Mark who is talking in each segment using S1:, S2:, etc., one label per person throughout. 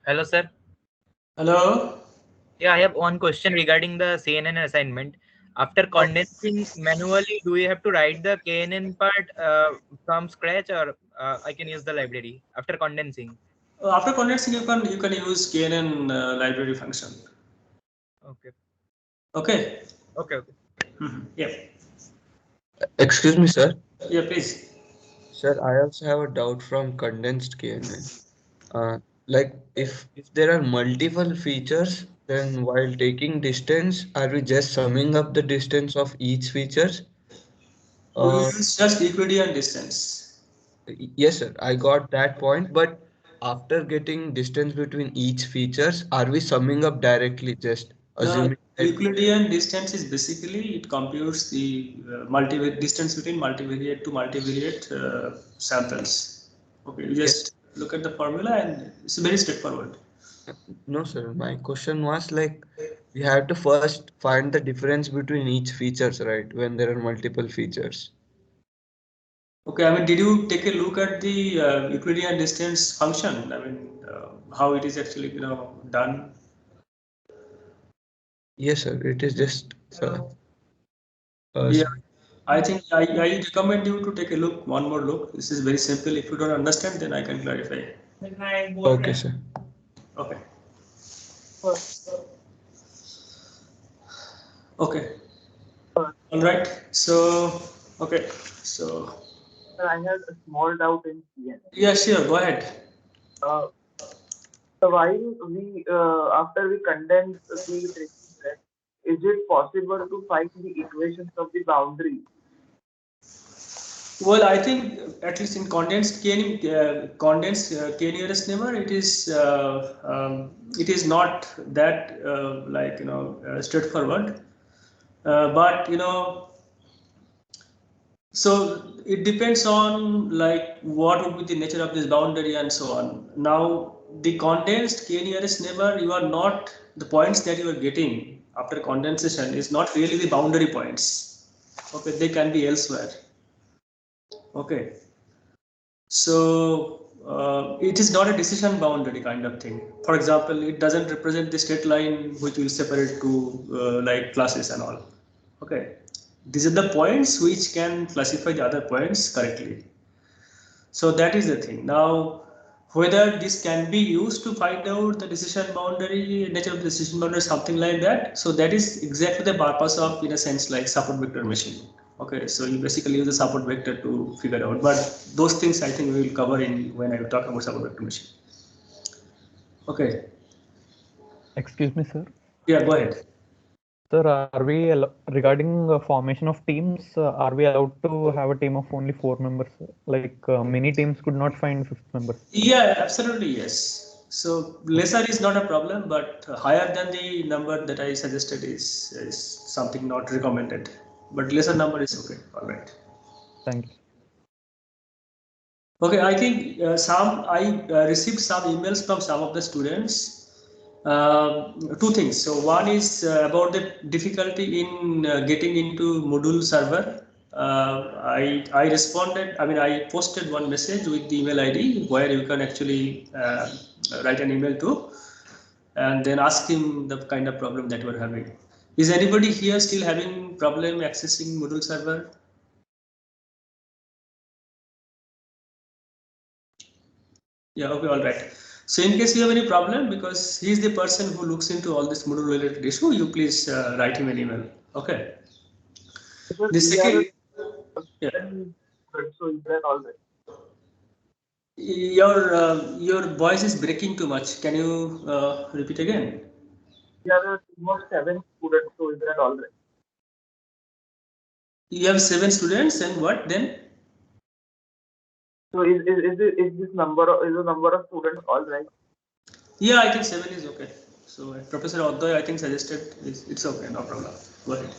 S1: Hello, sir.
S2: Hello.
S1: Yeah, I have one question regarding the CNN assignment. After condensing manually, do you have to write the KNN part from scratch, or I can use the library after condensing?
S2: After condensing, you can use KNN library function.
S1: Okay.
S2: Okay.
S1: Okay.
S2: Yeah.
S3: Excuse me, sir.
S2: Yeah, please.
S3: Sir, I also have a doubt from condensed KNN. Like if there are multiple features, then while taking distance, are we just summing up the distance of each features?
S2: We
S3: Or
S2: use just Euclidean distance.
S3: yes, sir, I got that point. But after getting distance between each features, are we summing up directly, just
S2: The
S3: assuming that?
S2: Euclidean distance is basically it computes the multivariate distance between multivariate to multivariate samples. Okay, you
S3: Yes.
S2: just look at the formula and it's very straightforward.
S3: No, sir. My question was like we have to first find the difference between each features, right? When there are multiple features.
S2: Okay, I mean, did you take a look at the Euclidean distance function? I mean, how it is actually done?
S3: Yes, sir. It is just
S2: Yeah,
S3: s-
S2: I think I recommend you to take a look, one more look. This is very simple. If you don't understand, then I can clarify.
S3: okay, sir.
S2: Okay. Okay. All right. So, okay. So,
S1: Sir, I have a small doubt in CNN.
S2: yeah, sure. Go ahead.
S1: Uh, so while we after we condense the tracing set, is it possible to find the equations of the boundary?
S2: Well, I think at least in condensed k nearest neighbor, it is not that straightforward. But so it depends on like what would be the nature of this boundary and so on. Now the condensed k nearest neighbor, you are not the points that you are getting after condensation is not really the boundary points. Okay, they can be elsewhere. Okay. So it is not a decision boundary kind of thing. For example, it doesn't represent the straight line which will separate two like classes and all. Okay, these are the points which can classify the other points correctly. So that is the thing. Now, whether this can be used to find out the decision boundary, nature of the decision boundary, something like that. So that is exactly the purpose of, in a sense, like support vector machine. Okay, so you basically use the support vector to figure out. But those things I think we will cover in when I talk about support vector machine. Okay.
S4: Excuse me, sir.
S2: Yeah, go ahead.
S4: Sir, regarding formation of teams, are we allowed to have a team of only 4 members? Like many teams could not find fifth members.
S2: Yeah, absolutely, yes. So lesser is not a problem, but higher than the number that I suggested is something not recommended. But lesser number is okay. All right.
S4: Thank you.
S2: Okay, I think I received some emails from some of the students. Two things. So one is about the difficulty in getting into Moodle server. I responded. I mean, I posted one message with the email ID where you can actually write an email to, and then ask him the kind of problem that you are having. Is anybody here still having problem accessing Moodle server? Yeah, okay, all right. So in case you have any problem, because he is the person who looks into all this Moodle related issue, you please write him an email. Okay.
S1: Because
S2: The
S1: we are
S2: second, yeah,
S1: so is that all right?
S2: your voice is breaking too much. Can you repeat again?
S1: We are a team of 7 students, so is that all right?
S2: You have 7 students, and what then?
S1: So is this is the number of students all right?
S2: Yeah, I think 7 is okay. So Professor Oddoy, I think suggested it's okay, no problem. Go ahead.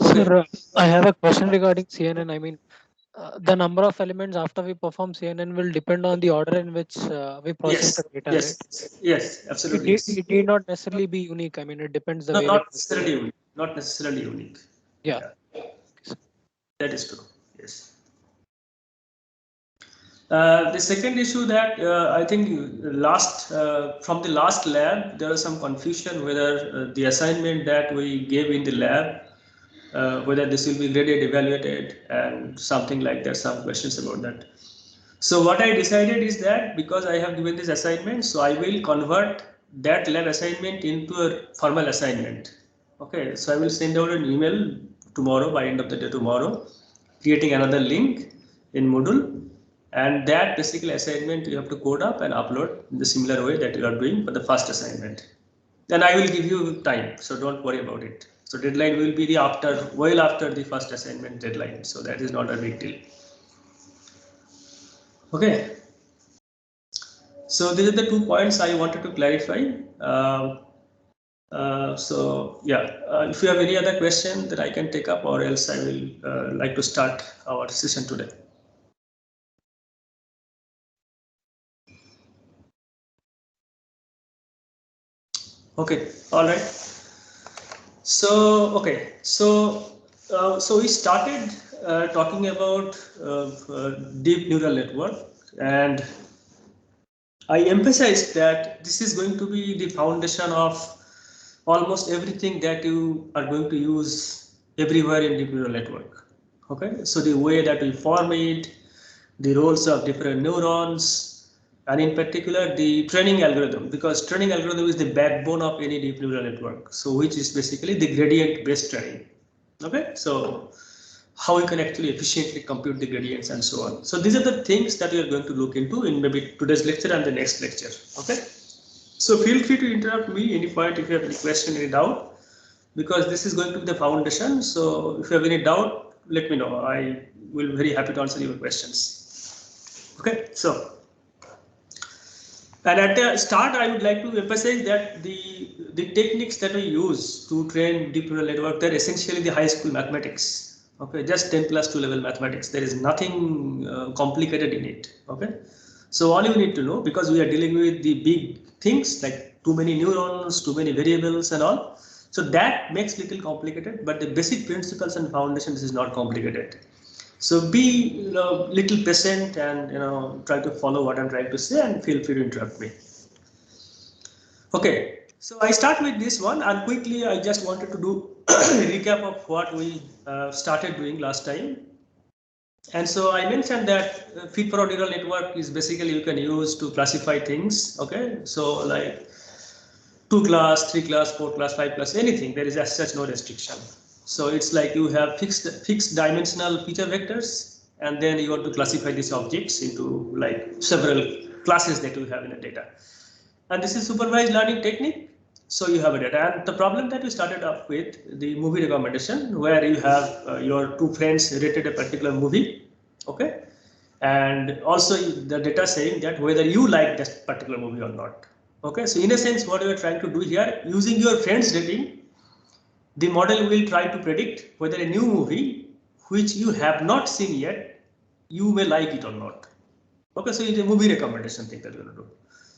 S2: Okay.
S5: Sir, I have a question regarding CNN. I mean, the number of elements after we perform CNN will depend on the order in which we process the
S2: Yes,
S5: data, right?
S2: yes, absolutely. Yes.
S5: It need not necessarily be unique. I mean, it depends the
S2: No,
S5: way we
S2: not
S5: process
S2: necessarily
S5: it.
S2: unique. Not necessarily unique.
S5: Yeah.
S2: Yeah, that is true. Yes. The second issue that I think from the last lab, there was some confusion whether the assignment that we gave in the lab, whether this will be graded, evaluated, and something like that, some questions about that. So what I decided is that because I have given this assignment, so I will convert that lab assignment into a formal assignment. Okay, so I will send out an email tomorrow, by end of the day tomorrow, creating another link in Moodle, and that basically assignment you have to code up and upload in the similar way that you are doing for the first assignment. Then I will give you time, so don't worry about it. So deadline will be well after the first assignment deadline, so that is not a big deal. Okay. So these are the 2 points I wanted to clarify. So yeah, if you have any other question that I can take up, or else I will like to start our session today. Okay, all right. So okay, so we started talking about deep neural network, and I emphasized that this is going to be the foundation of almost everything that you are going to use everywhere in deep neural network. Okay, so the way that we form it, the roles of different neurons, and in particular the training algorithm, because training algorithm is the backbone of any deep neural network. So which is basically the gradient based training. Okay, so how you can actually efficiently compute the gradients and so on. So these are the things that we are going to look into in maybe today's lecture and the next lecture. Okay. So feel free to interrupt me any point if you have any question, any doubt, because this is going to be the foundation. So if you have any doubt, let me know. I will be very happy to answer your questions. Okay, so, and at the start, I would like to emphasize that the techniques that we use to train deep neural network, they're essentially the high school mathematics. Okay, just 10+2 level mathematics. There is nothing complicated in it. Okay, so all you need to know, because we are dealing with the big things like too many neurons, too many variables and all. So that makes little complicated, but the basic principles and foundations is not complicated. So be little patient and try to follow what I'm trying to say, and feel free to interrupt me. Okay, so I start with this one, and quickly I just wanted to do a recap of what we started doing last time. And so I mentioned that feed-forward neural network is basically you can use to classify things. Okay, so like 2 class, 3 class, 4 class, 5 class, anything. There is as such no restriction. So it's like you have fixed dimensional feature vectors, and then you want to classify these objects into like several classes that you have in the data. And this is supervised learning technique. So you have a data, and the problem that we started off with the movie recommendation, where you have your 2 friends rated a particular movie, okay, and also the data saying that whether you like that particular movie or not. Okay, so in a sense, what we are trying to do here, using your friends rating, the model will try to predict whether a new movie which you have not seen yet, you may like it or not. Okay, so it's a movie recommendation thing that we're going to do.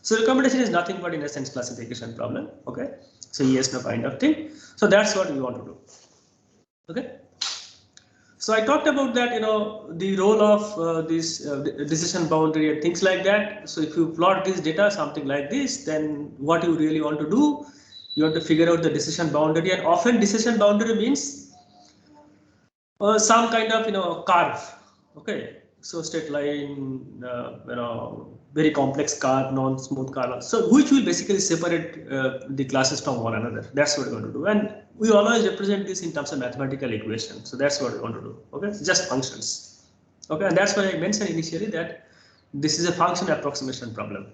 S2: So recommendation is nothing but in a sense classification problem. Okay, so yes, no kind of thing. So that's what we want to do. Okay. So I talked about that, the role of this decision boundary and things like that. So if you plot this data, something like this, then what you really want to do, you want to figure out the decision boundary, and often decision boundary means some kind of curve. Okay, so straight line, very complex curve, non-smooth curve. So which will basically separate the classes from one another. That's what we're going to do, and we always represent this in terms of mathematical equation. So that's what we want to do. Okay, it's just functions. Okay, and that's why I mentioned initially that this is a function approximation problem.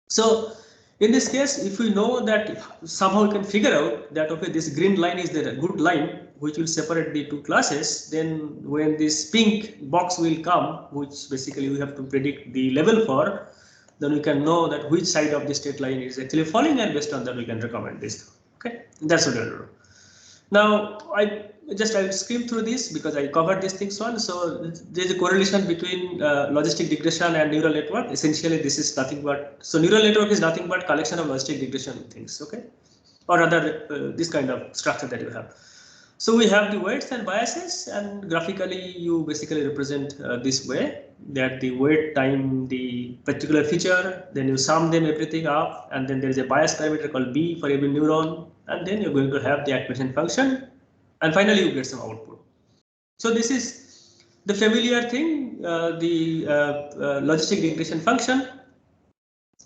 S2: So in this case, if we know that somehow we can figure out that okay, this green line is the good line which will separate the 2 classes, then when this pink box will come, which basically we have to predict the level for, then we can know that which side of the straight line is actually falling, and based on that we can recommend this. Okay, that's what we'll do. Now I will skim through this because I covered these things one. So there is a correlation between logistic regression and neural network. Essentially, this is nothing but, so neural network is nothing but collection of logistic regression things. Okay, or rather this kind of structure that you have. So we have the weights and biases, and graphically you basically represent this way, that the weight time the particular feature, then you sum them everything up, and then there is a bias parameter called B for every neuron, and then you're going to have the activation function, and finally you get some output. So this is the familiar thing, the logistic regression function,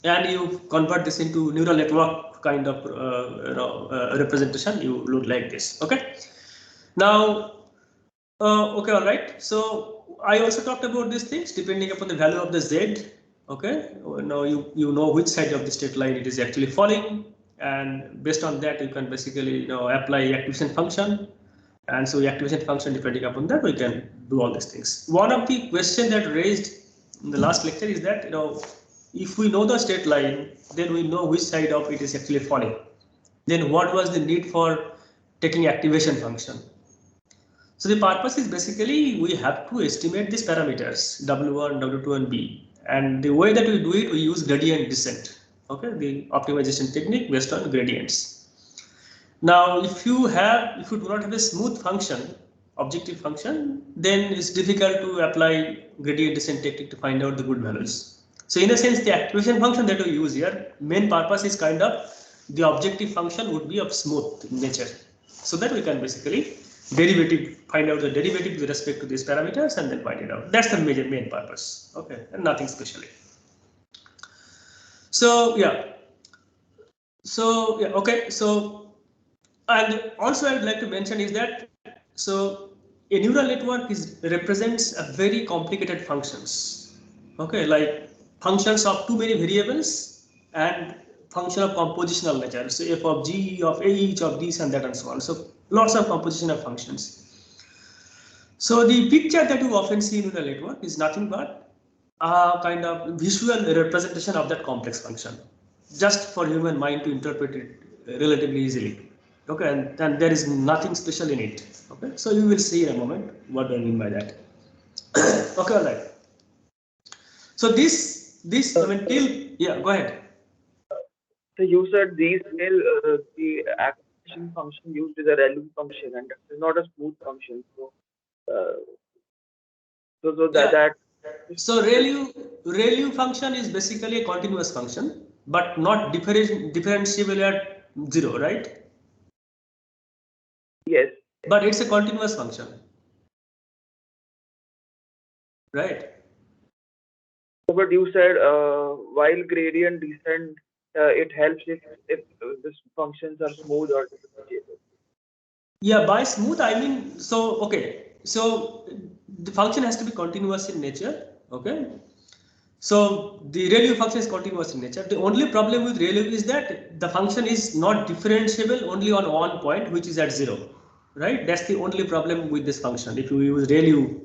S2: and you convert this into neural network kind of representation. You look like this. Okay. Now, okay, all right. So I also talked about these things depending upon the value of the z. Okay. Now you know which side of the straight line it is actually falling, and based on that you can basically apply activation function. And so activation function, depending upon that, we can do all these things. One of the questions that raised in the last lecture is that if we know the straight line, then we know which side of it is actually falling. Then what was the need for taking activation function? So the purpose is basically we have to estimate these parameters W1, W2, and B. And the way that we do it, we use gradient descent. Okay, the optimization technique based on gradients. Now, if you do not have a smooth function, objective function, then it's difficult to apply gradient descent technique to find out the good values. So in a sense, the activation function that we use here, main purpose is kind of the objective function would be of smooth in nature, so that we can basically find out the derivative with respect to these parameters and then find it out. That's the main purpose. Okay, and nothing specially. So yeah. So yeah. Okay. So, and also I would like to mention is that so a neural network represents a very complicated functions. Okay, like functions of too many variables and function of compositional nature. So f of g of each of these and that and so on. So lots of composition of functions. So the picture that you often see in neural network is nothing but a kind of visual representation of that complex function, just for human mind to interpret it relatively easily. Okay, and there is nothing special in it. Okay, so you will see in a moment what do I mean by that. Okay, all right. So this I mean till yeah, go ahead.
S6: So you said these the activation function used is a ReLU function, and it is not a smooth function. So, that
S2: So ReLU function is basically a continuous function, but not differentiable at 0, right?
S6: yes.
S2: But it's a continuous function, right?
S6: But you said while gradient descent, it helps if the functions are smooth or differentiable.
S2: Yeah, by smooth I mean, so okay, so the function has to be continuous in nature. Okay, so the ReLU function is continuous in nature. The only problem with ReLU is that the function is not differentiable only on one point, which is at 0, right? That's the only problem with this function. If you use ReLU,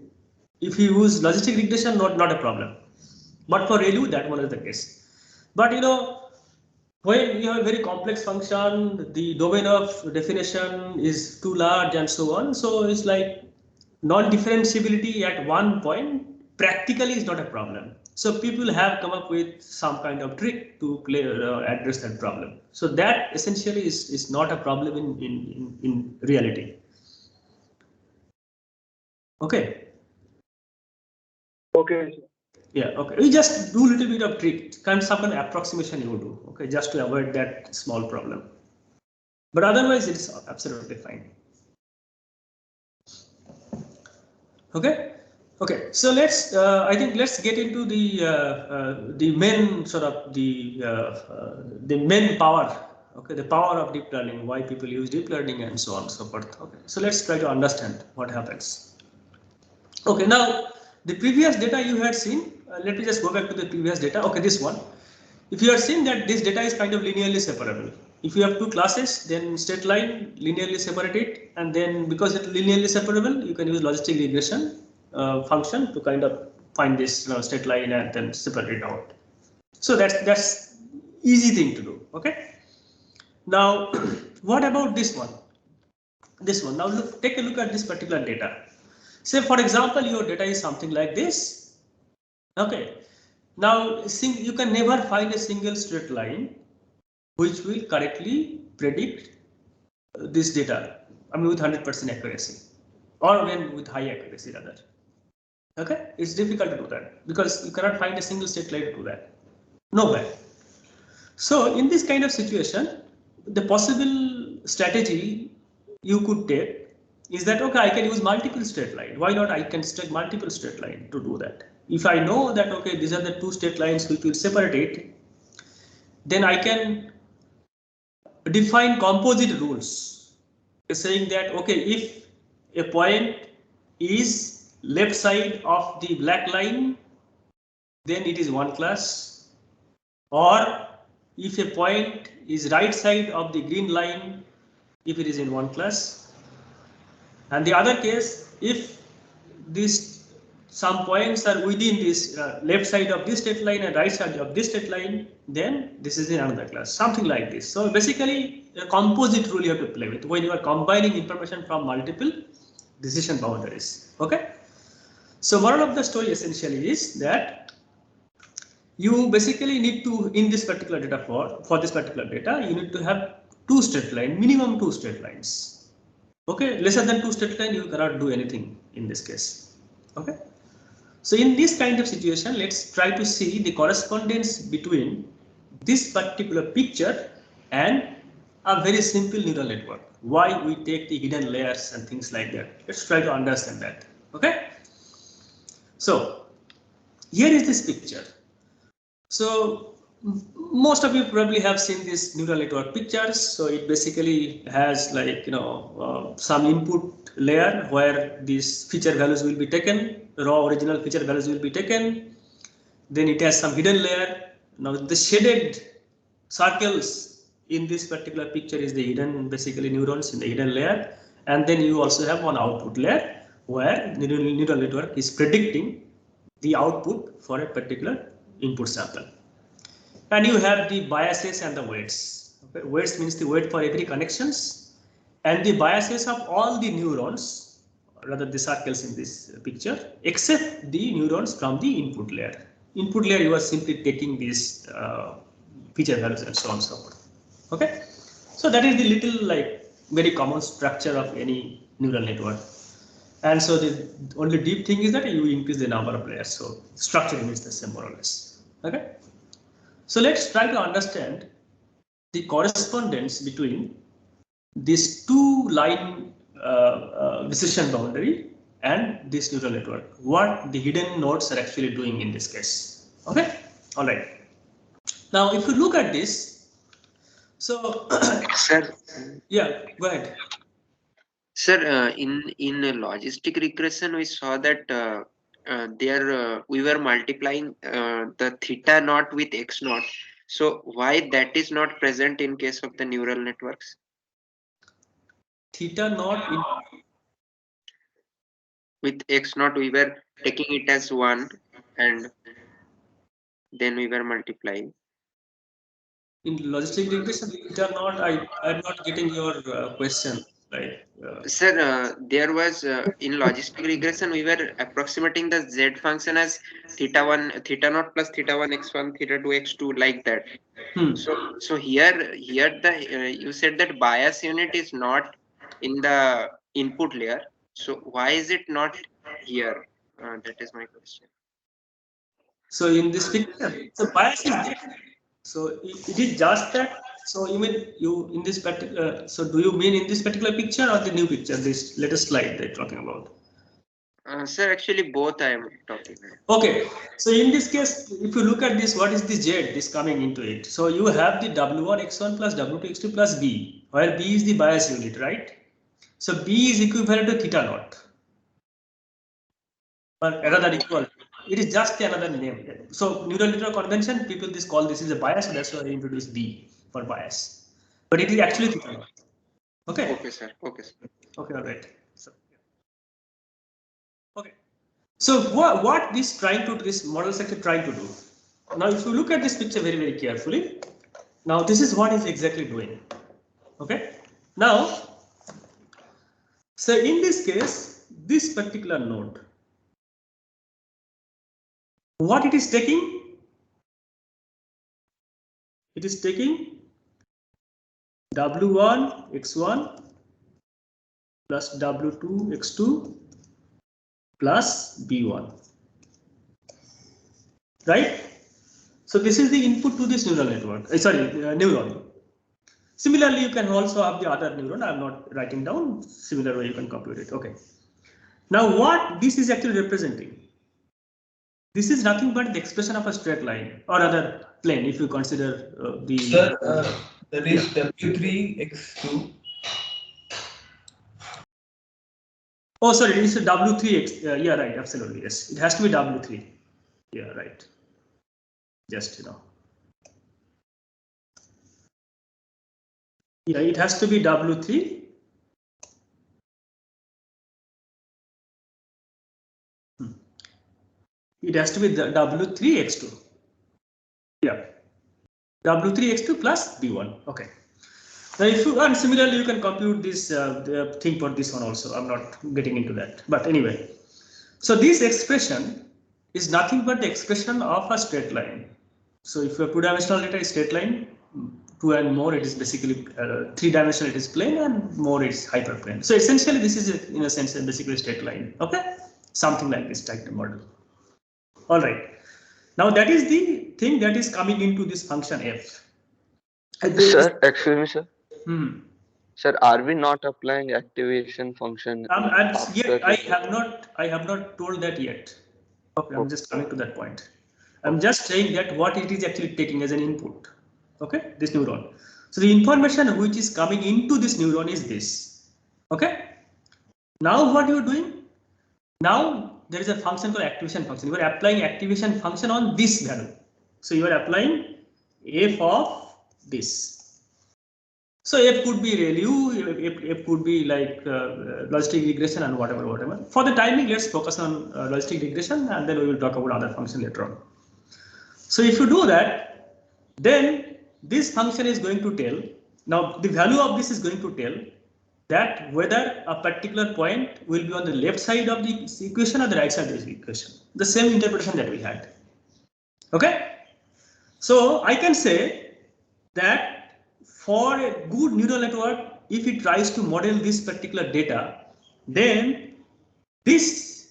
S2: if you use logistic regression, not a problem, but for ReLU that one is the case. But when you have a very complex function, the domain of definition is too large and so on. So it's like non-differentiability at one point practically is not a problem. So people have come up with some kind of trick to address that problem. So that essentially is not a problem in reality. Okay.
S6: Okay.
S2: Yeah, okay. We just do a little bit of trick, some kind of approximation you do, okay, just to avoid that small problem. But otherwise, it's absolutely fine. Okay, okay. So let's, I think, let's get into the main sort of the main power. Okay, the power of deep learning, why people use deep learning, and so on and so forth. Okay, so let's try to understand what happens. Okay, now the previous data you had seen. Let me just go back to the previous data. Okay, this one. If you are seeing that this data is kind of linearly separable. If you have two classes, then straight line linearly separate it, and then because it's linearly separable, you can use logistic regression function to kind of find this straight line and then separate it out. So that's easy thing to do. Okay. Now, what about this one? This one. Now take a look at this particular data. Say for example, your data is something like this. Okay. Now, you can never find a single straight line which will correctly predict this data. I mean with 100% accuracy, or when with high accuracy rather. Okay, it's difficult to do that because you cannot find a single state line to do that. Nowhere. So in this kind of situation, the possible strategy you could take is that, okay, I can use multiple straight line. Why not? I can take multiple straight line to do that. If I know that, okay, these are the two straight lines which will separate it, then I can define composite rules saying that, okay, if a point is left side of the black line, then it is one class, or if a point is right side of the green line, if it is in one class, and the other case, if this some points are within this left side of this straight line and right side of this straight line, then this is in another class, something like this. So basically a composite rule you have to play with when you are combining information from multiple decision boundaries. Okay, so moral of the story essentially is that you basically need to, in this particular data, for this particular data, you need to have two straight line, minimum two straight lines. Okay, lesser than two straight line you cannot do anything in this case. Okay, so in this kind of situation, let's try to see the correspondence between this particular picture and a very simple neural network. Why we take the hidden layers and things like that. Let's try to understand that. Okay, so here is this picture. So most of you probably have seen this neural network pictures. So it basically has, like, some input layer where these feature values will be taken, raw original feature values will be taken. Then it has some hidden layer. Now the shaded circles in this particular picture is the hidden, basically neurons in the hidden layer. And then you also have one output layer where the neural network is predicting the output for a particular input sample. And you have the biases and the weights. Okay? Weights means the weight for every connections, and the biases of all the neurons, rather the circles in this picture, except the neurons from the input layer. Input layer, you are simply taking these feature values and so on and so forth. Okay, so that is the little, like, very common structure of any neural network. And so the only deep thing is that you increase the number of layers. So structure remains the same more or less. Okay. So let's try to understand the correspondence between these two line decision boundary and this neural network. What the hidden nodes are actually doing in this case. Okay. All right. Now, if you look at this, so
S7: Sir,
S2: yeah, go ahead.
S7: sir, in a logistic regression, we saw that there we were multiplying the theta naught with x naught. So why that is not present in case of the neural networks?
S2: Theta naught in
S7: With x naught, we were taking it as 1, and then we were multiplying.
S2: in logistic regression, theta naught. I'm not getting your question. Like,
S7: Sir, there was in logistic regression, we were approximating the z function as theta 1, theta naught plus theta 1 x1, theta 2 x2, like that. So here the you said that bias unit is not in the input layer. So why is it not here? That is my question.
S2: So in this picture, so bias is there. So it is just that. So you mean you in this particular? So do you mean in this particular picture or the new picture? This latest slide they're talking about.
S7: Sir, actually both I am talking about.
S2: Okay. So in this case, if you look at this, what is the Z this coming into it? So you have the W1 x1 plus W2 x2 plus B, where B is the bias unit, right? So B is equivalent to theta naught, or rather equal. It is just another name. So neural network convention, people call this is a bias, so that's why I introduced B for bias. But it is actually theta naught. Okay.
S7: Okay, sir. Okay, sir.
S2: Okay, all right. So, okay. So what this model is actually trying to do? Now, if you look at this picture very, very carefully, now this is what it's exactly doing. Okay. Now, so in this case, this particular node, what it is taking? It is taking W1 x1 plus W2 x2 plus B1. Right? So this is the input to this neural network. Neuron. Similarly, you can also have the other neuron. I'm not writing down. Similar way you can compute it. Okay. Now what this is actually representing? This is nothing but the expression of a straight line or other plane if you consider the.
S3: Sir, that is W3 x2.
S2: Oh, sorry, it's a W3x. Yeah, right. Absolutely, yes. It has to be W3. Yeah, right. Just Yeah, it has to be W3. It has to be the W3x2. Yeah. W3x2 plus B1. Okay. Now, if you and similarly, you can compute this thing for this one also. I'm not getting into that, but anyway. So this expression is nothing but the expression of a straight line. So if you have two-dimensional data is straight line, 2 and more, it is basically 3-dimensional, it is plane, and more is hyperplane. So essentially, this is in a sense basically a straight line. Okay, something like this type of model. All right. Now that is the thing that is coming into this function f.
S3: Sir, excuse me, sir.
S2: Hmm.
S3: Sir, are we not applying activation function after?
S2: I have not told that yet. Okay, I'm just coming to that point. I'm just saying that what it is actually taking as an input. Okay, this neuron. So the information which is coming into this neuron is this. Okay. Now what you're doing? Now there is a function called activation function. You are applying activation function on this value. So you are applying f of this. So f could be ReLU, f could be like logistic regression and whatever. For the timing, let's focus on logistic regression, and then we will talk about other function later on. So if you do that, then this function is going to tell, now the value of this is going to tell that whether a particular point will be on the left side of the equation or the right side of the equation. The same interpretation that we had. Okay. So I can say that for a good neural network, if it tries to model this particular data, then this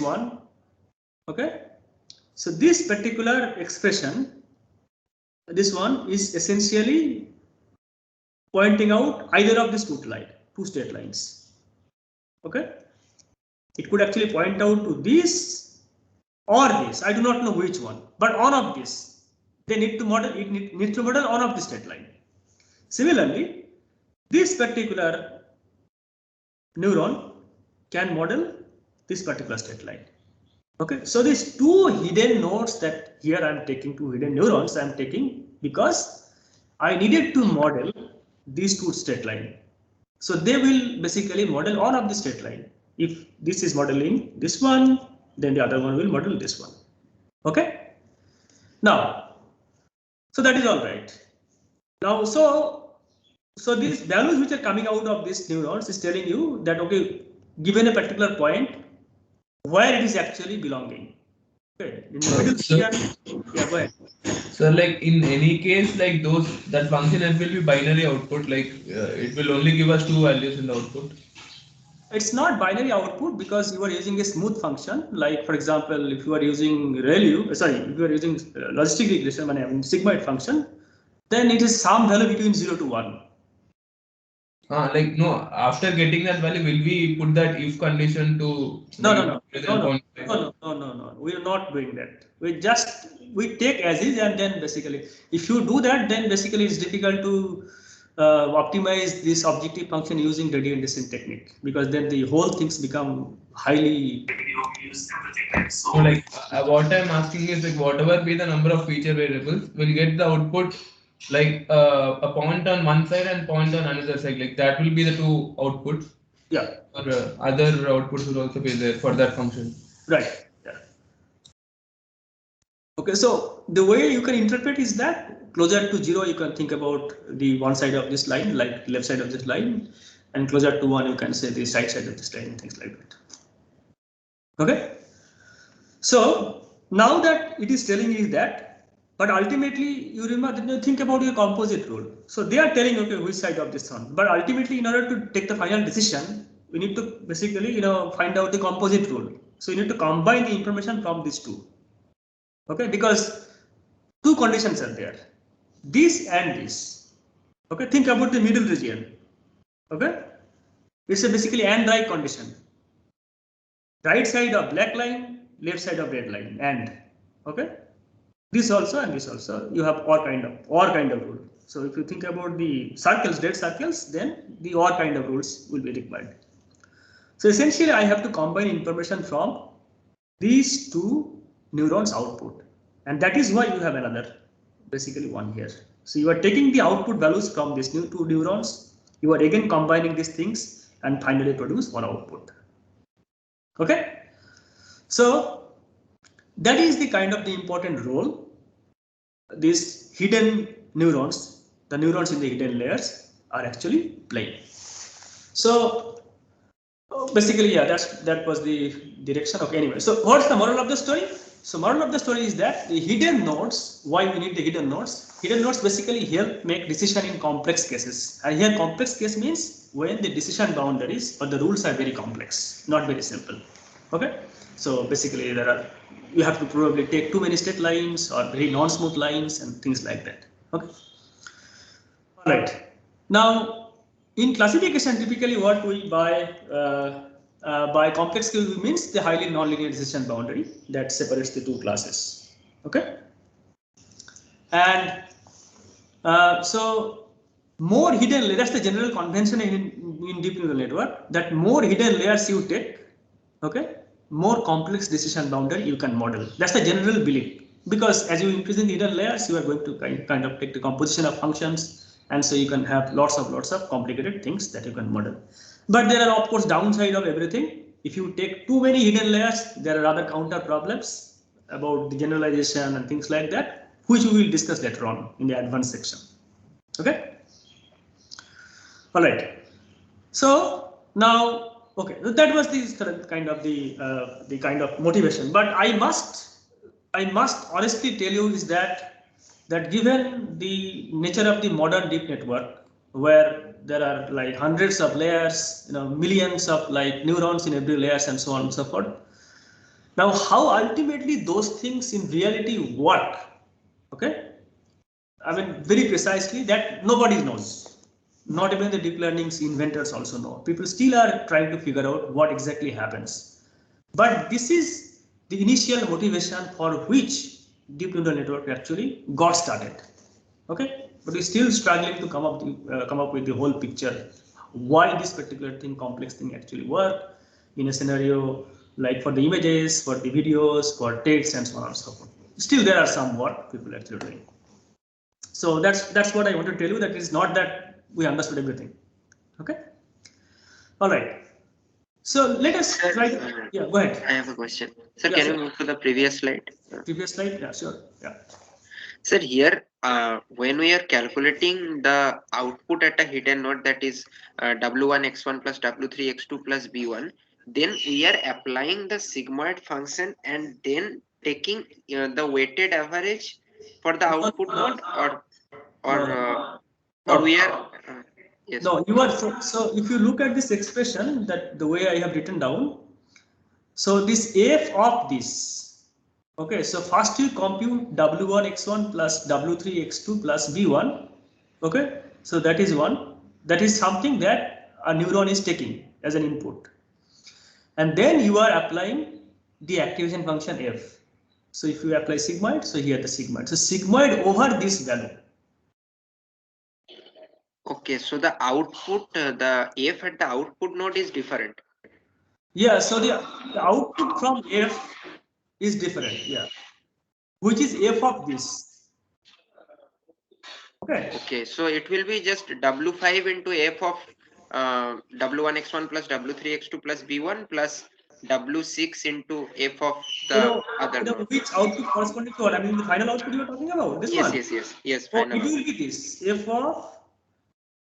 S2: one, okay. So this particular expression, this one is essentially pointing out either of these two straight lines. Okay. It could actually point out to this or this. I do not know which one, but one of this. They need to model. It needs to model one of the straight line. Similarly, this particular neuron can model this particular straight line. Okay, so these two hidden nodes that here I am taking, two hidden neurons I am taking because I needed to model these two straight line. So they will basically model one of the straight line. If this is modeling this one, then the other one will model this one. Okay. Now, so that is all right. Now, so these values which are coming out of these neurons is telling you that, okay, given a particular point, where it is actually belonging. Okay. In the middle region, yeah, go ahead.
S8: So like in any case, like that function f will be binary output, like it will only give us two values in the output.
S2: It's not binary output because you are using a smooth function. Like for example, if you are using ReLU, if you are using logistic regression, I mean sigmoid function, then it is some value between 0 to 1.
S8: Like no, after getting that value, will we put that if condition to
S2: No. We are not doing that. We take as is, and then basically, if you do that, then basically it's difficult to optimize this objective function using gradient descent technique, because then the whole things become highly.
S8: So like what I'm asking is like whatever be the number of feature variables, we'll get the output like a point on one side and point on another side, like that will be the two outputs.
S2: Yeah.
S8: Or other outputs will also be there for that function.
S2: Right. Yeah. Okay, so the way you can interpret is that closer to 0, you can think about the one side of this line, like left side of this line, and closer to 1, you can say the right side of this line, and things like that. Okay. So now that it is telling you that, but ultimately you remember, think about your composite rule. So they are telling, okay, which side of this one, but ultimately in order to take the final decision, we need to basically find out the composite rule. So you need to combine the information from these two. Okay, because two conditions are there, this and this. Okay, think about the middle region. Okay, it's a basically and right condition. Right side of black line, left side of red line, and okay, this also and this also, you have or kind of rule. So if you think about the circles, red circles, then the or kind of rules will be required. So essentially, I have to combine information from these two neurons output, and that is why you have another basically one here. So you are taking the output values from these two neurons, you are again combining these things and finally produce one output. Okay, so that is the kind of the important role these hidden neurons, the neurons in the hidden layers, are actually playing. So basically, yeah, that was the direction. Okay, anyway, so what's the moral of the story? So moral of the story is that the hidden nodes, why we need the hidden nodes? Hidden nodes basically help make decision in complex cases. And here complex case means when the decision boundaries or the rules are very complex, not very simple. Okay, so basically you have to probably take too many straight lines or very non-smooth lines and things like that. Okay, all right. Now in classification, typically what we by complex case means the highly nonlinear decision boundary that separates the two classes. Okay, and so more hidden layers, that's the general convention in deep neural network, that more hidden layers you take, okay, more complex decision boundary you can model. That's the general belief, because as you increase in the hidden layers, you are going to kind of take the composition of functions, and so you can have lots of complicated things that you can model. But there are of course downside of everything. If you take too many hidden layers, there are other counter problems about the generalization and things like that, which we will discuss later on in the advanced section. Okay. All right. So now, okay, so that was the kind of the kind of motivation. But I must honestly tell you is that given the nature of the modern deep network, where there are like hundreds of layers, millions of like neurons in every layers and so on and so forth. Now, how ultimately those things in reality work? Okay, I mean very precisely that nobody knows. Not even the deep learning's inventors also know. People still are trying to figure out what exactly happens. But this is the initial motivation for which deep neural network actually got started. Okay, but we're still struggling to come up with the whole picture. Why this particular thing, complex thing, actually work in a scenario like for the images, for the videos, for text, and so on and so forth. Still, there are some work people actually doing. So that's what I want to tell you. That it's not that we understood everything. Okay. All right. So let us try. Yeah, go ahead.
S7: I have a question. Sir,
S2: Yeah,
S7: can
S2: sure.
S7: we move to the previous slide?
S2: Previous slide. Yeah, sure. Yeah.
S7: Sir, here when we are calculating the output at a hidden node, that is W1 x1 plus W3 x2 plus B1, then we are applying the sigmoid function and then taking the weighted average for the output node, or we are yes.
S2: No, you are so if you look at this expression, that the way I have written down, so this f of this, okay, so first you compute W1 x1 plus W3 x2 plus B1, okay, so that is one, that is something that a neuron is taking as an input, and then you are applying the activation function f. So if you apply sigmoid, so here the sigmoid, so sigmoid over this value.
S7: Okay, so the output, the f at the output node is different.
S2: Yeah, so the output from f is different, yeah, which is f of this. Okay.
S7: Okay, so it will be just W5 into f of W1 x1 plus W3 x2 plus B1 plus W6 into f of the other node.
S2: Which output corresponding to what? I mean, the final output you are talking about, this
S7: Yes,
S2: one?
S7: yes,
S2: Oh,
S7: final
S2: it will be this, f of,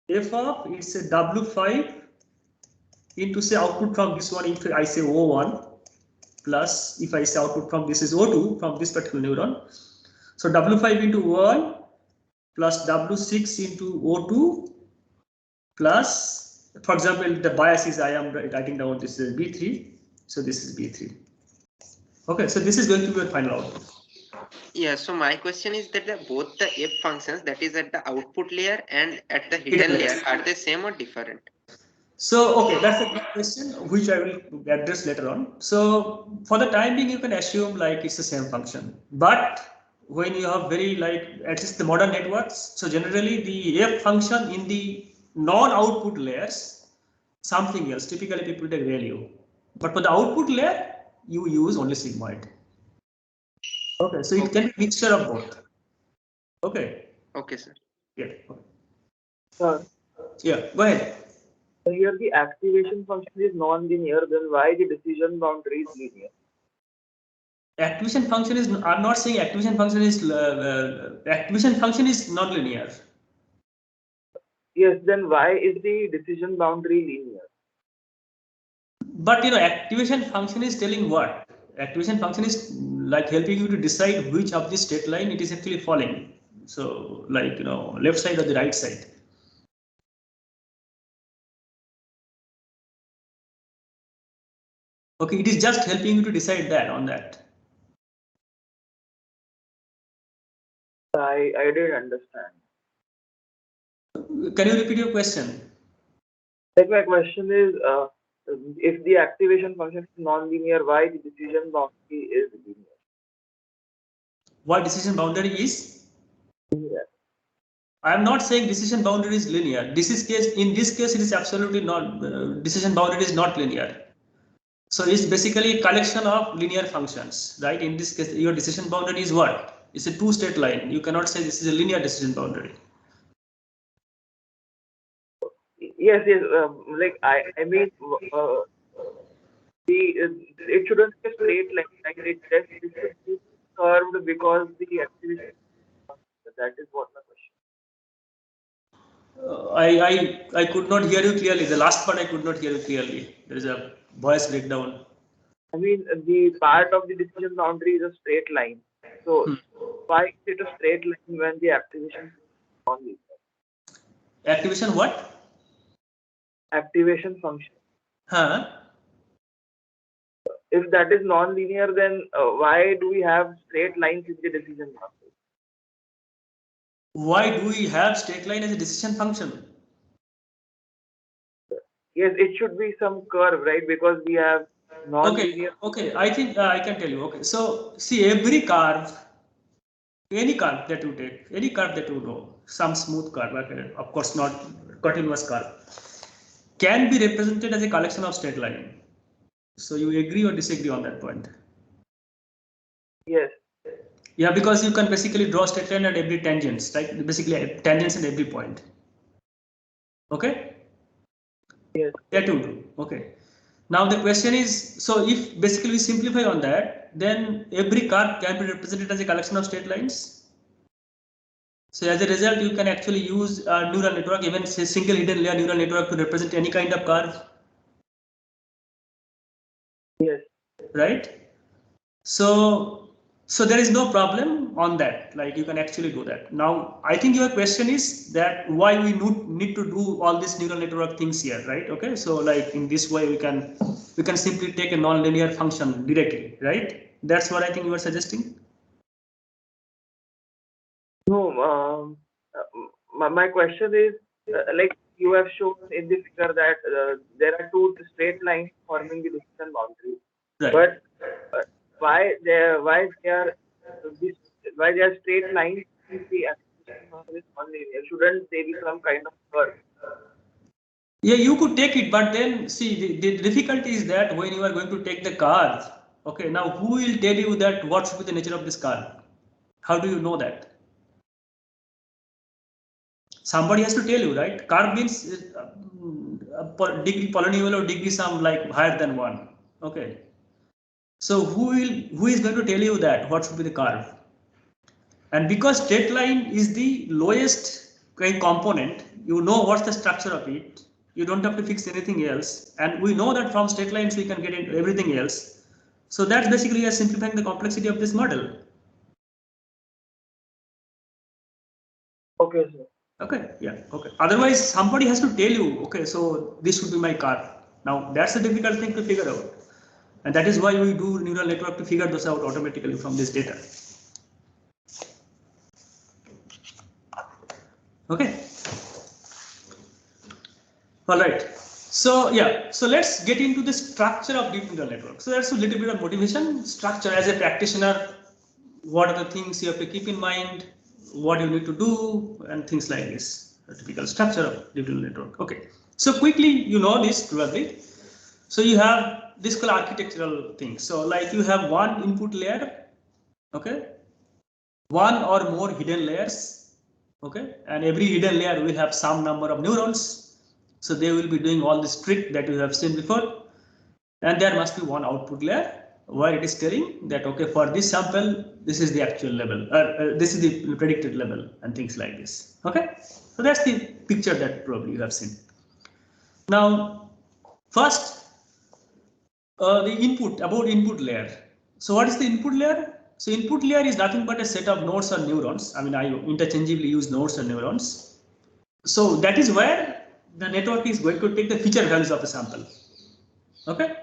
S2: it's a W5 into say output from this one, if I say O1, plus if I say output from this is O2 from this particular neuron. So W5 into O1 plus W6 into O2 plus For example, the bias is, I am writing down this is B3, so this is B3. Okay, so this is going to be your final output.
S7: Yeah, so my question is that both the f functions, that is at the output layer and at the hidden layer, are they same or different?
S2: So, okay, that's a good question, which I will address later on. So, for the time being, you can assume like it's the same function. But when you have very at least the modern networks, so generally the f function in the non-output layers, something else. Typically, people take value. But for the output layer, you use only sigmoid. Okay, so it can be mixture of both. Okay.
S7: Okay, sir.
S2: Yeah. Okay.
S6: Sir,
S2: Yeah, go ahead.
S6: here the activation function is non-linear, then why the decision boundary is linear?
S2: Activation function is, I'm not saying activation function is not linear.
S6: Yes, then why is the decision boundary linear?
S2: But activation function is telling what? Activation function is like helping you to decide which of the state line it is actually falling. So left side or the right side. Okay, it is just helping you to decide that on that.
S6: I didn't understand.
S2: Can you repeat your question?
S6: Like my question is, if the activation function is non-linear, why the decision boundary is linear?
S2: Why decision boundary is?
S6: Linear.
S2: I am not saying decision boundary is linear. In this case, it is absolutely not. Decision boundary is not linear. So it's basically a collection of linear functions, right? In this case, your decision boundary is what? It's a two-state line. You cannot say this is a linear decision boundary.
S6: Yes, yes. I mean, it shouldn't be a straight line. Like it should be curved because the activation. That is what my question.
S2: I could not hear you clearly. The last part I could not hear you clearly. There is a voice breakdown.
S6: I mean, the part of the decision boundary is a straight line. So why is it a straight line when the activation is non-linear?
S2: Activation what?
S6: Activation function.
S2: Huh?
S6: If that is non-linear, then why do we have straight lines in the decision boundary?
S2: Why do we have straight line as a decision function?
S6: Yes, it should be some curve, right? Because we have non-linear.
S2: Okay. I think I can tell you. Okay. So see, every curve, any curve that you take, any curve that you know, some smooth curve, okay, of course not continuous curve, can be represented as a collection of straight line. So you agree or disagree on that point?
S6: Yes.
S2: Yeah, because you can basically draw straight line at every tangents, right? Basically tangents at every point. Okay?
S6: Yes.
S2: That you do. Okay. Now the question is, so if basically we simplify on that, then every curve can be represented as a collection of straight lines. So as a result, you can actually use a neural network, even say single hidden layer neural network, to represent any kind of curve.
S6: Yes.
S2: Right? So there is no problem on that. Like you can actually do that. Now, I think your question is that why we need to do all these neural network things here, right? Okay. So like in this way, we can simply take a non-linear function directly, right? That's what I think you are suggesting.
S6: No, my question is, like you have shown in the figure that there are two straight lines forming the decision boundary.
S2: Right.
S6: But why they are straight lines if the activation function is non-linear? Shouldn't they be some kind of curve?
S2: Yeah, you could take it, but then see the difficulty is that when you are going to take the curve, okay, now who will tell you that what should be the nature of this curve? How do you know that? Somebody has to tell you, right? Curve means degree polynomial or degree sum like higher than 1. Okay. So who is going to tell you that what should be the curve? And because straight line is the lowest component, you know what's the structure of it. You don't have to fix anything else. And we know that from straight lines we can get into everything else. So that's basically simplifying the complexity of this model.
S6: Okay, sir.
S2: Okay, yeah, okay. Otherwise, somebody has to tell you, okay, so this should be my car. Now, that's a difficult thing to figure out. And that is why we do neural network to figure those out automatically from this data. Okay. All right. So yeah, so let's get into the structure of deep neural network. So that's a little bit of motivation. Structure as a practitioner, what are the things you have to keep in mind, what you need to do, and things like this. A typical structure of deep neural network. Okay. So quickly, you know this probably. So you have this called architectural thing. So like you have one input layer, okay, one or more hidden layers, okay, and every hidden layer will have some number of neurons. So they will be doing all this trick that you have seen before, and there must be one output layer where it is telling that okay, for this sample, this is the actual level, this is the predicted level, and things like this. Okay, so that's the picture that probably you have seen. Now, first, the input layer. So what is the input layer? So input layer is nothing but a set of nodes or neurons. I mean, I interchangeably use nodes and neurons. So that is where the network is going to take the feature values of the sample. Okay.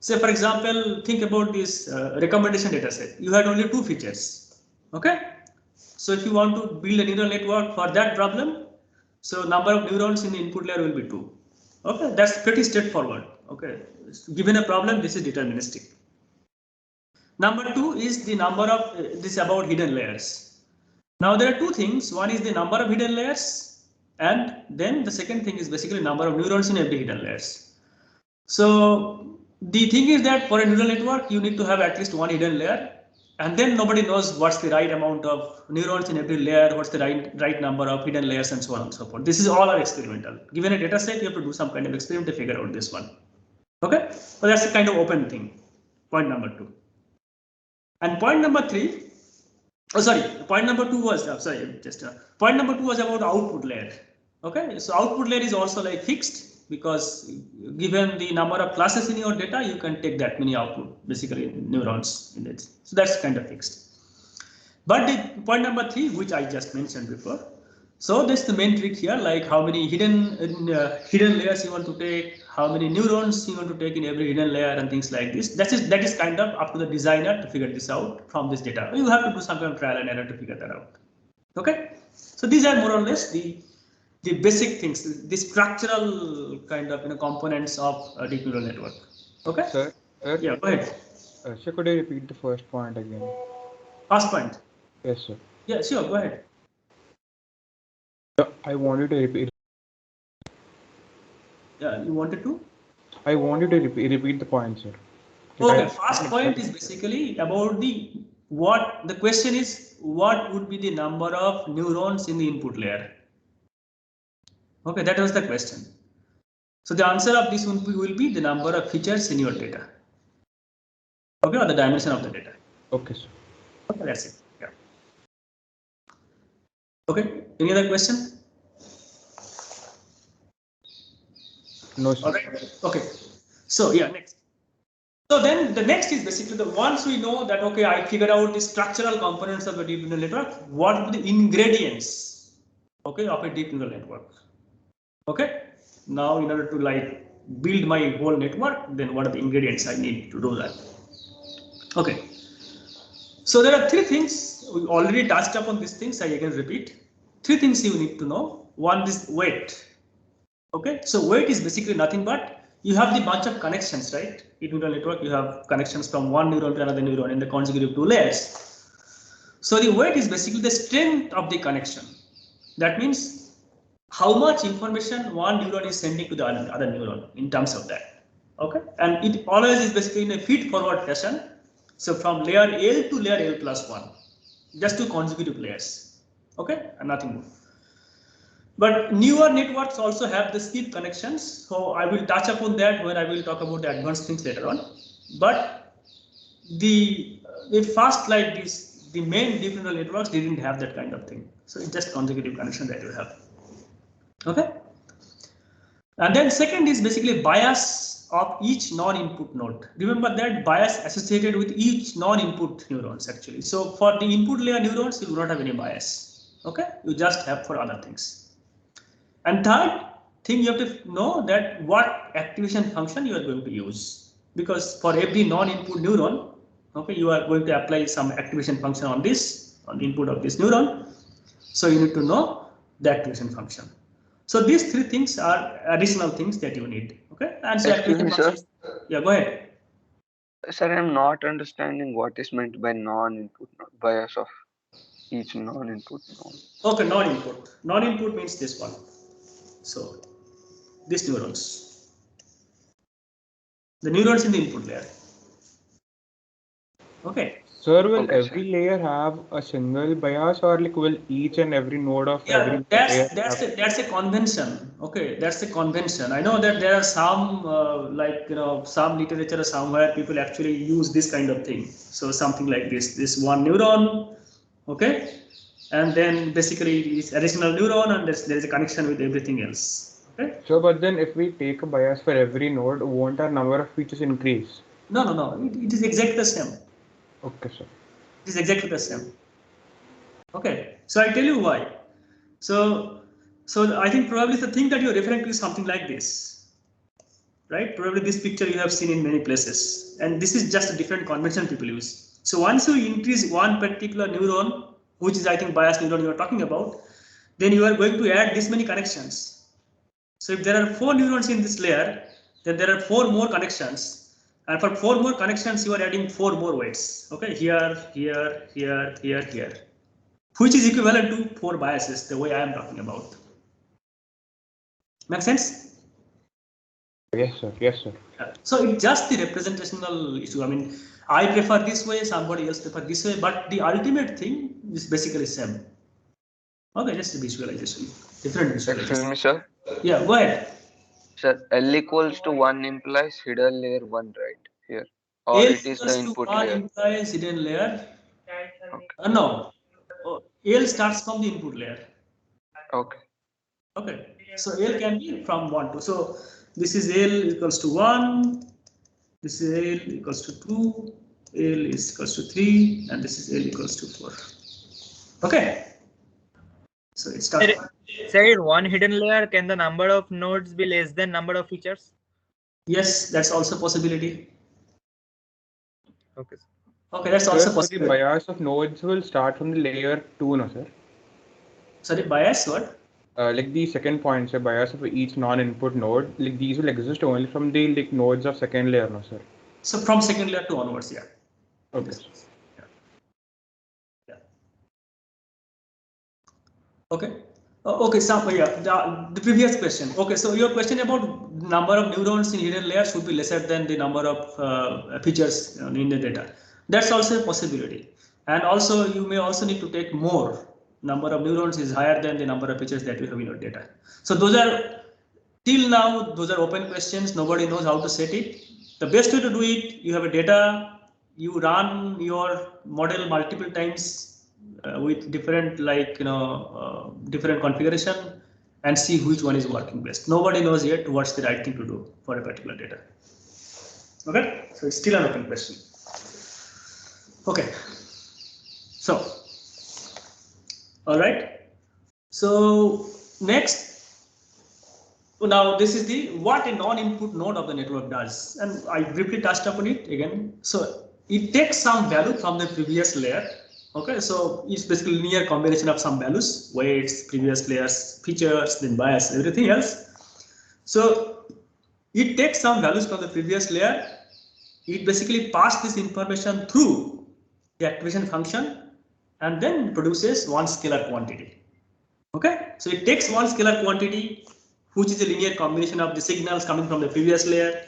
S2: Say for example, think about this recommendation data set. You had only two features. Okay. So if you want to build a neural network for that problem, so number of neurons in the input layer will be 2. Okay, that's pretty straightforward. Okay, given a problem, this is deterministic. Number 2 is the number of this about hidden layers. Now there are two things. One is the number of hidden layers, and then the second thing is basically number of neurons in every hidden layers. So the thing is that for a neural network, you need to have at least one hidden layer, and then nobody knows what's the right amount of neurons in every layer, what's the right number of hidden layers, and so on and so forth. This is all are experimental. Given a data set, you have to do some kind of experiment to figure out this one. Okay, so that's a kind of open thing. Point number 2. And point number 3. Oh, sorry. Point number 2 was point number 2 was about output layer. Okay, so output layer is also like fixed, because given the number of classes in your data, you can take that many output, basically neurons in it. So that's kind of fixed. But the point number 3, which I just mentioned before, so that's the main trick here, like how many hidden layers you want to take, how many neurons you want to take in every hidden layer, and things like this. That is kind of up to the designer to figure this out from this data. You have to do some kind of trial and error to figure that out. Okay, so these are more or less the basic things, the structural kind of components of a deep neural network. Okay.
S9: Sir.
S2: Yeah, go ahead.
S9: Sir, could you repeat the first point again?
S2: First point.
S9: Yes, sir.
S2: Yeah, sure. Go ahead.
S9: I wanted to repeat.
S2: Yeah, you wanted to?
S9: I wanted to repeat the point, sir.
S2: Okay, first point is basically about the question is what would be the number of neurons in the input layer? Okay, that was the question. So the answer of this will be the number of features in your data. Okay, or the dimension of the data.
S9: Okay, sir.
S2: Okay, that's it. Yeah. Okay, any other question?
S9: No, sir.
S2: All right. Okay. So yeah, next. So then the next is basically the once we know that okay, I figured out the structural components of a deep neural network, what are the ingredients, okay, of a deep neural network? Okay. Now in order to like build my whole network, then what are the ingredients I need to do that? Okay. So there are 3 things. We already touched upon these things. I again repeat. 3 things you need to know. One is weight. Okay. So weight is basically nothing but you have the bunch of connections, right? In neural network, you have connections from one neuron to another neuron in the consecutive 2 layers. So the weight is basically the strength of the connection. That means how much information one neuron is sending to the other neuron in terms of that. Okay, and it always is basically in a feed-forward fashion. So from layer L to layer L plus 1, just 2 consecutive layers. Okay, and nothing more. But newer networks also have the skip connections. So I will touch upon that when I will talk about the advanced things later on. But the first like this, the main deep neural networks didn't have that kind of thing. So it's just consecutive connection that you have. Okay. And then second is basically bias of each non-input node. Remember that bias associated with each non-input neurons actually. So for the input layer neurons, you do not have any bias. Okay, you just have for other things. And third thing, you have to know that what activation function you are going to use, because for every non-input neuron, okay, you are going to apply some activation function on this, on the input of this neuron. So you need to know the activation function. So these three things are additional things that you need. Okay, and so
S3: Excuse
S2: activation
S3: me, sir.
S2: function. Yeah, go ahead.
S3: Sir, I'm not understanding what is meant by non-input node, bias of each non-input node.
S2: Okay, non-input. Non-input means this one. So these neurons, the neurons in the input layer. Okay.
S9: Sir, will
S3: Okay, sir.
S9: every layer have a single bias, or like will each and every node of every layer have?
S2: That's a convention. Okay, that's a convention. I know that there are some some literature somewhere people actually use this kind of thing. So something like this one neuron, okay, and then basically it's additional neuron, and there is a connection with everything else. Okay.
S9: So, but then if we take a bias for every node, won't our number of features increase?
S2: No. It is exactly the same.
S9: Okay, sir.
S2: It is exactly the same. Okay, so I'll tell you why. So I think probably the thing that you're referring to is something like this, right? Probably this picture you have seen in many places, and this is just a different convention people use. So once you increase one particular neuron, which is I think bias neuron you are talking about, then you are going to add this many connections. So if there are 4 neurons in this layer, then there are 4 more connections, and for 4 more connections you are adding 4 more weights. Okay, here, which is equivalent to 4 biases, the way I am talking about. Make sense?
S9: Yes, sir. Yes, sir.
S2: So it's just the representational issue. I mean, I prefer this way, somebody else prefer this way, but the ultimate thing is basically same. Okay, just the visualization, different visualization.
S3: Excuse me, sir.
S2: Yeah, go ahead.
S3: Sir, L equals to 1 implies hidden layer 1, right? Here. Or
S2: L
S3: it is the
S2: equals to
S3: input
S2: 1
S3: layer.
S2: implies hidden layer.
S3: Okay.
S2: No, L starts from the input layer.
S3: Okay.
S2: Okay, so L can be from 1 to. So this is L equals to 1, this is L equals to 2, L is equals to 3, and this is L equals to 4. Okay, so it starts.
S1: Said one hidden layer, can the number of nodes be less than number of features?
S2: Yes, that's also possibility.
S1: Okay.
S2: Okay, that's
S9: Sir,
S2: also
S9: so the
S2: possible.
S9: bias of nodes will start from the layer 2, no, sir?
S2: Sorry, bias what?
S9: Like the second point, sir, bias of each non-input node, like these will exist only from the like nodes of second layer, no, sir?
S2: So from second layer to onwards, yeah.
S9: Okay.
S2: Yeah. Okay. Okay, so the previous question. Okay, so your question about number of neurons in hidden layer should be lesser than the number of features in the data. That's also a possibility. And also you may also need to take more. Number of neurons is higher than the number of features that you have in your data. So those are, till now, those are open questions. Nobody knows how to set it. The best way to do it, you have a data, you run your model multiple times with different different configuration, and see which one is working best. Nobody knows yet what's the right thing to do for a particular data. Okay, so it's still an open question. Okay, so all right, so next, now this is the what a non-input node of the network does, and I briefly touched upon it again. So it takes some value from the previous layer. Okay, so it's basically linear combination of some values, weights, previous layers, features, then bias, everything else. So it takes some values from the previous layer. It basically passes this information through the activation function and then produces one scalar quantity. Okay, so it takes one scalar quantity, which is a linear combination of the signals coming from the previous layer.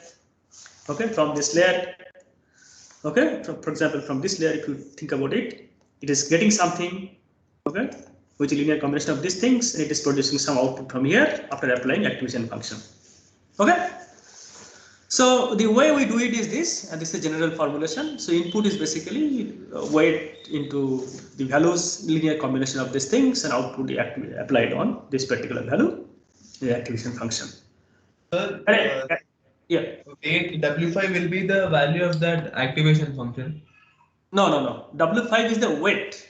S2: Okay, from this layer. Okay, for example, from this layer, if you think about it, it is getting something, okay, which is linear combination of these things, and it is producing some output from here after applying activation function. Okay, so the way we do it is this, and this is a general formulation. So input is basically weight into the values, linear combination of these things, and output applied on this particular value, the activation function.
S8: Sir,
S2: yeah.
S8: Weight W5 will be the value of that activation function.
S2: No. W5 is the weight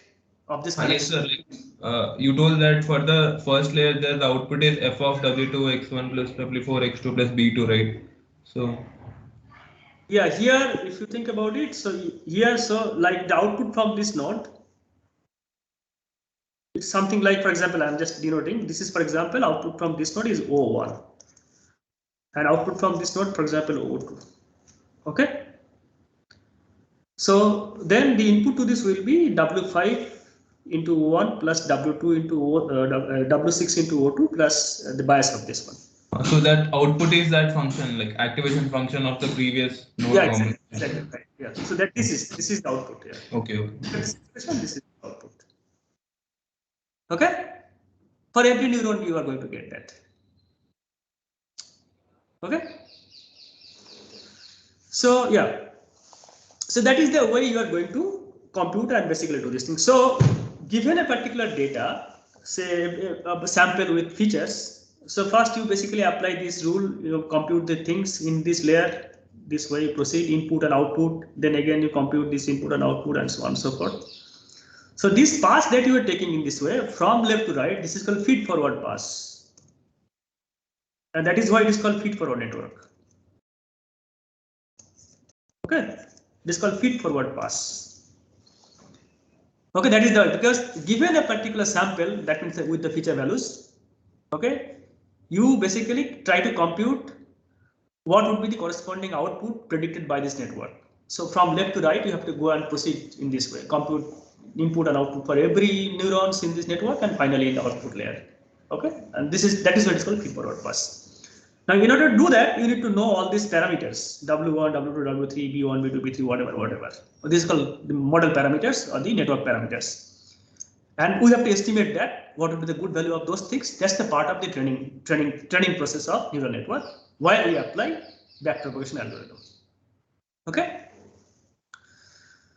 S2: of this
S8: Yes,
S2: connection.
S8: sir. You told that for the first layer, the output is f of w2 x1 plus w4 x2 plus b2, right? So
S2: yeah, here if you think about it, so here, so like the output from this node, it's something like, for example, I'm just denoting, this is, for example, output from this node is O1 and output from this node, for example, O2. Okay. So then the input to this will be W5 into O1 plus W2 into W6 into O2 plus the bias of this one.
S8: so that output is that function, like activation function of the previous node.
S2: Yeah, exactly right. Yeah. So that this is the output. Yeah.
S8: Okay.
S2: This is the output. Okay. For every neuron, you are going to get that. Okay. So yeah. So that is the way you are going to compute and basically do this thing. So given a particular data, say a sample with features. So first you basically apply this rule, you compute the things in this layer. This way you proceed, input and output. Then again you compute this input and output and so on and so forth. So this pass that you are taking in this way from left to right, this is called feed forward pass. And that is why it is called feed forward network. Okay, this is called feed forward pass. Okay, that is the, because given a particular sample, that means with the feature values, okay, you basically try to compute what would be the corresponding output predicted by this network. So from left to right, you have to go and proceed in this way, compute input and output for every neurons in this network and finally in the output layer. Okay, and that is what is called feed forward pass. Now, in order to do that, you need to know all these parameters, W1, W2, W3, B1, B2, B3, whatever. This is called the model parameters or the network parameters. And we have to estimate that, what would be the good value of those things. That's the part of the training process of neural network while we apply backpropagation algorithm. Okay.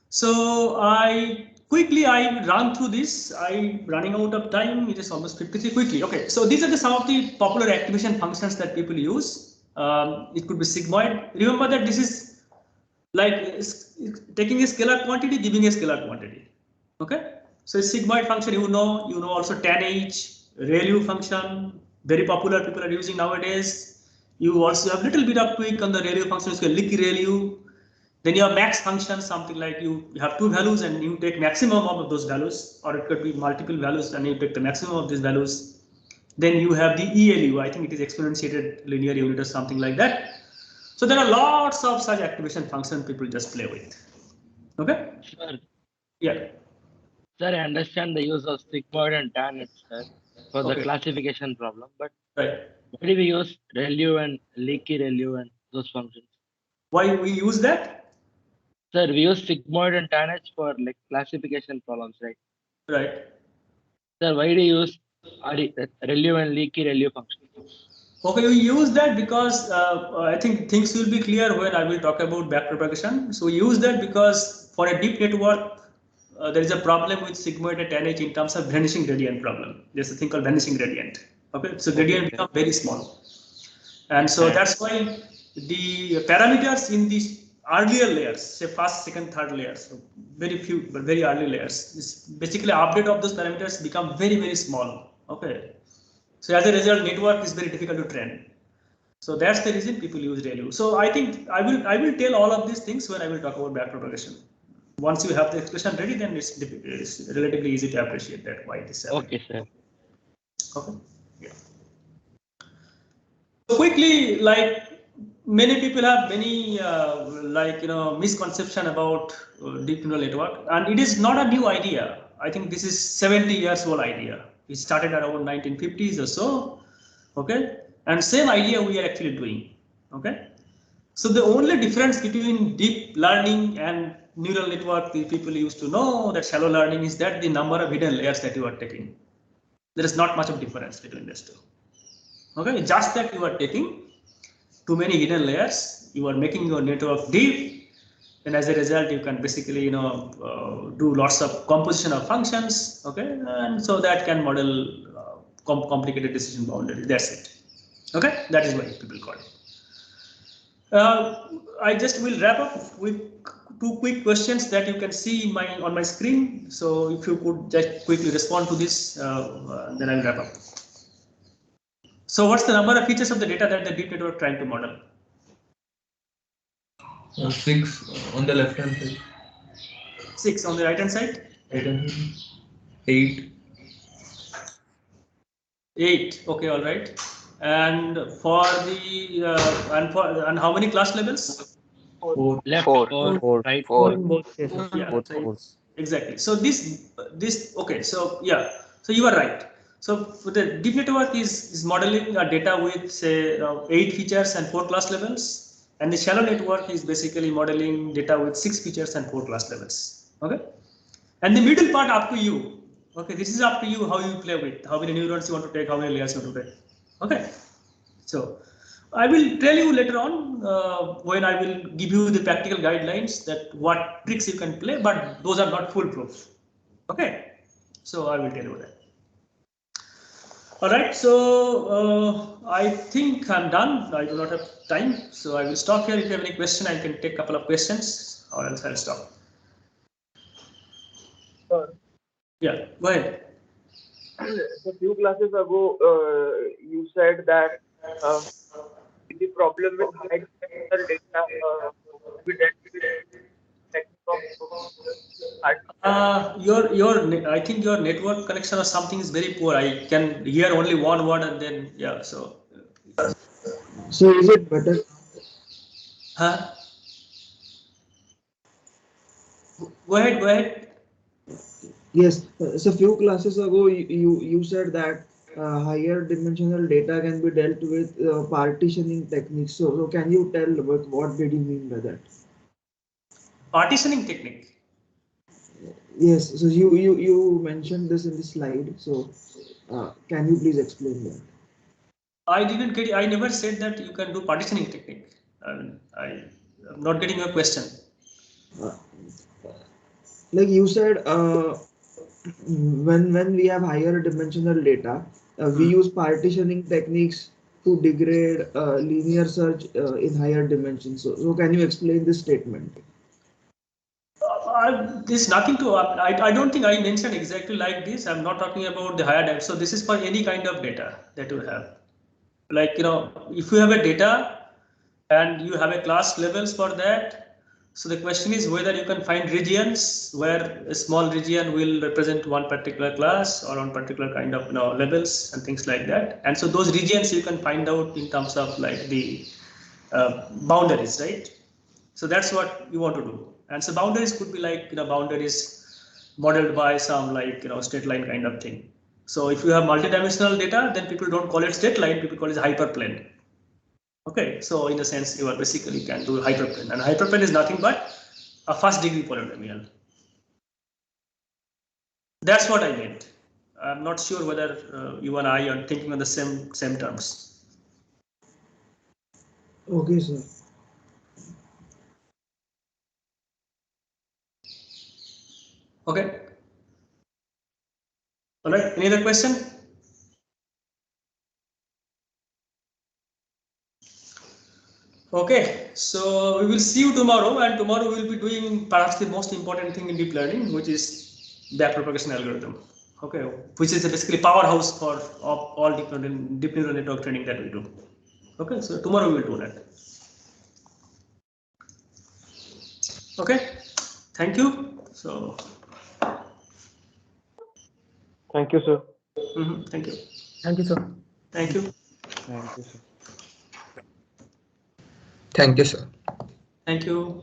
S2: So I run through this. I'm running out of time. It is almost 53 quickly. Okay, so these are some of the popular activation functions that people use. It could be sigmoid. Remember that this is like taking a scalar quantity, giving a scalar quantity. Okay, so a sigmoid function, you know also tanh, ReLU function, very popular, people are using nowadays. You also have little bit of tweak on the ReLU function, it's called leaky ReLU. Then you have max function, something like you have two values and you take maximum of those values, or it could be multiple values and you take the maximum of these values. Then you have the ELU, I think it is exponentiated linear unit or something like that. So there are lots of such activation functions people just play with. Okay?
S10: Sir.
S2: Yeah.
S10: Sir, I understand the use of sigmoid and tanh, sir, for the classification problem, but
S2: why
S10: do we use ReLU and leaky ReLU and those functions?
S2: Why we use that?
S10: Sir, we use sigmoid and tanh for like classification problems, right?
S2: Right.
S10: Sir, why do you use ReLU and leaky ReLU functions?
S2: Okay, we use that because I think things will be clear when I will talk about backpropagation. So we use that because for a deep network, there is a problem with sigmoid and tanh in terms of vanishing gradient problem. There's a thing called vanishing gradient. Okay, so gradient become very small, and so that's why the parameters in these earlier layers, say first, second, third layers, so very few but very early layers, is basically update of those parameters become very small. Okay, so as a result, network is very difficult to train. So that's the reason people use ReLU. So I think I will tell all of these things when I will talk about backpropagation. Once you have the expression ready, then it's relatively easy to appreciate that why this happens.
S10: Okay, sir.
S2: Okay. Yeah. So quickly, like many people have many misconception about deep neural network, and it is not a new idea. I think this is 70 years old idea. It started around 1950s or so. Okay, and same idea we are actually doing. Okay, so the only difference between deep learning and neural network, the people used to know that shallow learning is that the number of hidden layers that you are taking. There is not much of difference between these two. Okay, just that you are taking too many hidden layers, you are making your network deep, and as a result, you can basically do lots of composition of functions. Okay, and so that can model complicated decision boundaries. That's it. Okay, that is why people call it. I just will wrap up with two quick questions that you can see on my screen. So if you could just quickly respond to this, then I'll wrap up. So what's the number of features of the data that the deep network trying to model?
S8: 6 on the left hand side.
S2: 6 on the right hand side?
S8: 8.
S2: 8. Okay, all right. And for the and how many class levels?
S8: 4.
S10: Left,
S11: Four.
S10: 4, right,
S4: Four
S10: 4.
S4: in both cases.
S2: Yeah,
S11: Both
S2: so
S11: codes.
S2: exactly. So this okay. So yeah. So you are right. So the deep network is modeling data with say 8 features and 4 class levels, and the shallow network is basically modeling data with 6 features and 4 class levels. Okay. And the middle part up to you. Okay, this is up to you how you play with, how many neurons you want to take, how many layers you want to take. Okay, so I will tell you later on when I will give you the practical guidelines that what tricks you can play, but those are not foolproof. Okay, so I will tell you that. All right, so I think I'm done. I do not have time, so I will stop here. If you have any question, I can take a couple of questions, or else I'll stop. Yeah, go ahead.
S6: A few classes ago, you said that the problem with high dimensional data we dealt with technique of
S2: I think your network connection or something is very poor. I can hear only one word and then yeah. So,
S12: is it better?
S2: huh? Go ahead. Go ahead.
S12: Yes. So few classes ago, you said that higher dimensional data can be dealt with partitioning techniques. So can you tell what did you mean by that?
S2: Partitioning technique.
S12: Yes. So you mentioned this in the slide. So can you please explain that?
S2: I didn't get. I never said that you can do partitioning technique. I'm not getting your question.
S12: Like you said, when we have higher dimensional data, we use partitioning techniques to degrade linear search in higher dimensions. So can you explain this statement?
S2: There's nothing to. I don't think I mentioned exactly like this. I'm not talking about the higher data. So this is for any kind of data that you have. Like if you have a data and you have a class levels for that. So the question is whether you can find regions where a small region will represent one particular class or one particular kind of levels and things like that. And so those regions you can find out in terms of like the boundaries, right? So that's what you want to do. And so boundaries could be like boundaries modeled by some like straight line kind of thing. So if you have multidimensional data, then people don't call it straight line, people call it hyperplane. Okay, so in a sense, you are basically can do hyperplane, and hyperplane is nothing but a first degree polynomial. That's what I meant. I'm not sure whether you and I are thinking on the same terms.
S12: Okay, sir.
S2: Okay. All right. Any other question? Okay, so we will see you tomorrow, and tomorrow we will be doing perhaps the most important thing in deep learning, which is backpropagation algorithm. Okay, which is basically powerhouse for all deep neural network training that we do. Okay, so tomorrow we will do that. Okay, thank you. So,
S6: Thank you, sir.
S2: thank you.
S4: Thank you, sir.
S2: Thank you.
S9: Thank you, sir.
S3: Thank you, sir.
S2: Thank you.